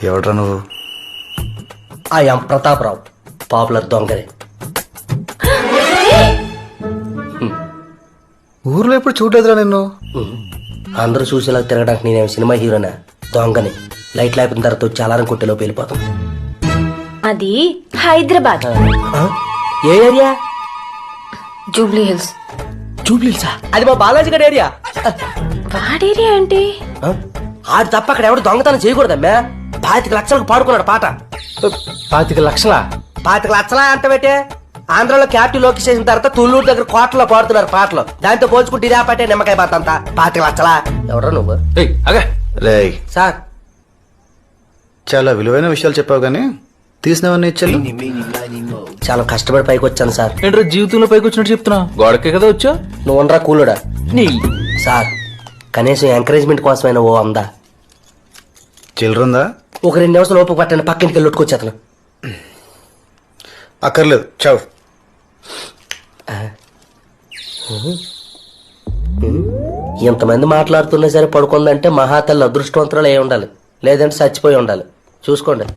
ఎవడ్రా నువ్వు? I'm Pratap Rao, popular దొంగని. ఊర్లో ఎప్పుడు చూడలేదురా నిన్ను. అందరూ చూసేలా తిరగడానికి నేనేం సినిమా హీరోనా? దొంగని. లైట్ లేపిన తర్వాత వచ్చి అలారం కొట్టేలోపు వెళ్ళిపోతాం. అది హైదరాబాద్. ఏ ఏరియా? జూబ్లీ హిల్స్. జూబ్లీసా? అది మా బాలాజీ గడ్ ఏరియా. వాడేరియా అంటే ఆడు తప్ప అక్కడ ఎవడు దొంగతనం చేయకూడదమ్మా. 25 లక్షలకు పాడుకున్నాడు పాట. 25 లక్షలా? 25 లక్షలా అంటబెట్టే. ఆంధ్రాలో క్యాపిటల్ లోకి చేసిన తర్వాత తుళ్ళూరు దగ్గర కోటలో పాడుతున్నారు పాటలు. దాంతో పోల్చుకుంటే ఇదే పాటే నిమ్మకాయ పాత అంతా. 25 లక్షలా? ఎవడో నువ్వు? రేయ్, సార్ చాలా విలువైన విషయాలు చెప్పావు గానీ తీసినవన్నీ ఇచ్చాను. చాలా కష్టపడి పైకి వచ్చాను సార్. ఏంట్రా జీవితంలో పైకి వచ్చినట్టు చెప్తున్నా? గోడకే కదా వచ్చా? నువ్వు ఉండరా కూలుడా. నీ సార్ కనీసం ఎంకరేజ్మెంట్ కోసమైనా ఓ అందా. చిల్లరుందా? ఒక 2 నిమిషాలు ఓపిక పట్టండి, పక్కింటికి వెళ్ళి కొట్టుకొచ్చేతను. అక్కర్లేదు, చావు. ఇంతమంది మాట్లాడుతున్నా సరే పడుకుందంటే మహాతల్లి అదృష్టవంతురాలు అయి ఉండాలి, లేదంటే చచ్చిపోయి ఉండాలి. చూసుకోండి.